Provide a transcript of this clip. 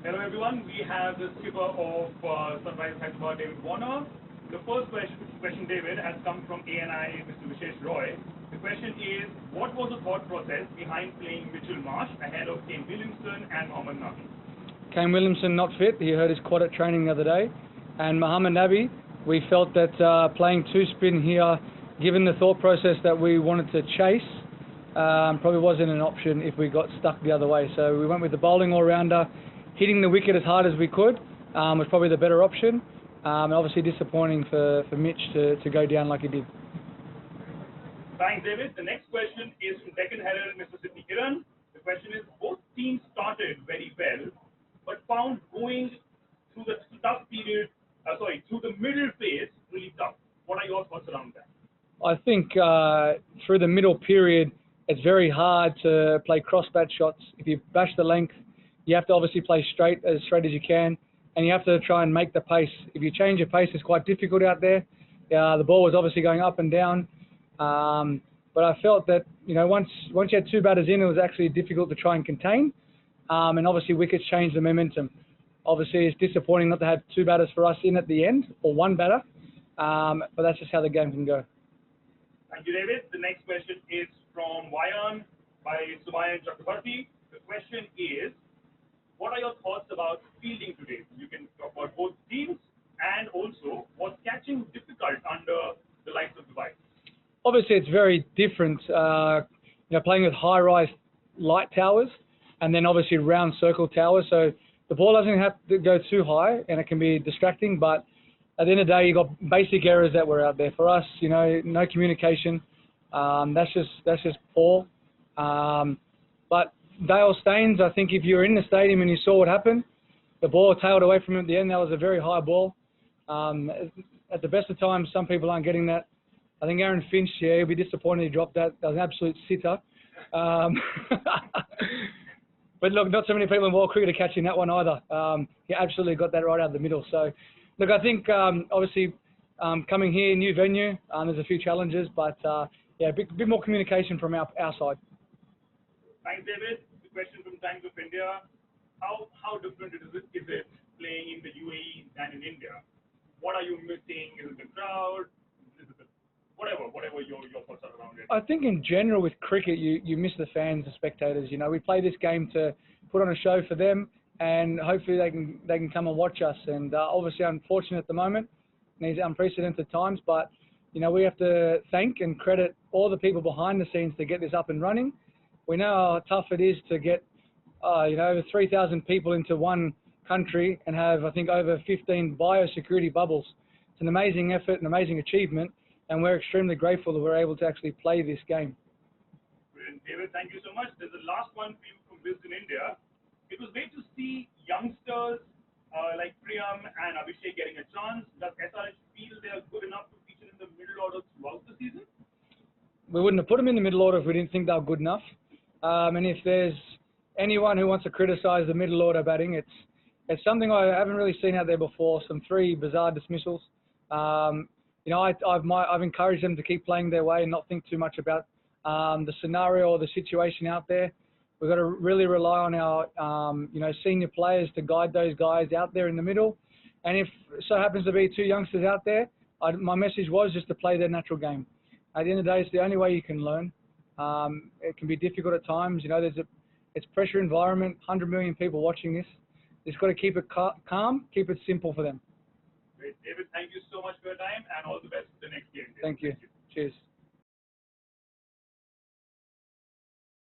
Hello everyone, we have the skipper of Sunrise Hyderabad, David Warner. The first question, David, has come from ANI, Mr. Vishesh Roy. The question is, what was the thought process behind playing Mitchell Marsh ahead of Kane Williamson and Mohammad Nabi? Kane Williamson not fit, he hurt his quad at training the other day. And Mohammad Nabi, we felt that playing two spin here, given the thought process that we wanted to chase, probably wasn't an option if we got stuck the other way. So we went with the bowling all-rounder. Hitting the wicket as hard as we could was probably the better option. And obviously disappointing for Mitch to go down like he did. Thanks, David. The next question is from Deccan Herald, Mr. Sidney Kiran. The question is, both teams started very well, but found going through the tough period, through the middle phase really tough. What are your thoughts around that? I think through the middle period, it's very hard to play cross-bat shots. If you bash the length, you have to obviously play straight as you can, and you have to try and make the pace. If you change your pace, it's quite difficult out there. The ball was obviously going up and down, but I felt that once you had two batters in, it was actually difficult to try and contain, and obviously wickets changed the momentum. Obviously, it's disappointing not to have two batters for us in at the end, or one batter, but that's just how the game can go. Thank you, David. The next question is from Wayan by Subayan Chakrabarti. The question is, what are your thoughts about fielding today? You can talk about both teams, and also was catching difficult under the likes of Dubai? Obviously, it's very different. Playing with high-rise light towers, and then obviously round circle towers. So the ball doesn't have to go too high, and it can be distracting. But at the end of the day, you got basic errors that were out there for us. No communication. That's just poor. But Dale Staines, I think if you were in the stadium and you saw what happened, the ball tailed away from him at the end. That was a very high ball. At the best of times, some people aren't getting that. I think Aaron Finch, he'll be disappointed he dropped that. That was an absolute sitter. But look, not so many people in world cricket are catching that one either. He absolutely got that right out of the middle. So, look, I think obviously coming here, new venue, there's a few challenges, but a bit more communication from our side. Thanks, David. The question from Times of India: How different is it playing in the UAE than in India? What are you missing? Is it the crowd? Is it whatever your thoughts are around it? I think in general with cricket, you miss the fans, the spectators. We play this game to put on a show for them, and hopefully they can come and watch us. And obviously, unfortunate at the moment, in these unprecedented times, but we have to thank and credit all the people behind the scenes to get this up and running. We know how tough it is to get, over 3,000 people into one country and have, I think, over 15 biosecurity bubbles. It's an amazing effort, an amazing achievement, and we're extremely grateful that we're able to actually play this game. Brilliant, David. Thank you so much. There's the last one for you from Wisden India. It was great to see youngsters like Priyam and Abhishek getting a chance. Does SRH feel they are good enough to feature in the middle order throughout the season? We wouldn't have put them in the middle order if we didn't think they were good enough. And if there's anyone who wants to criticise the middle order batting, it's something I haven't really seen out there before. Some three bizarre dismissals. I've encouraged them to keep playing their way and not think too much about the scenario or the situation out there. We've got to really rely on our senior players to guide those guys out there in the middle. And if so happens to be two youngsters out there, my message was just to play their natural game. At the end of the day, it's the only way you can learn. It can be difficult at times. It's pressure environment, 100 million people watching this. Just got to keep it calm, keep it simple for them. Great. David, thank you so much for your time and all the best for the next game. Thank you.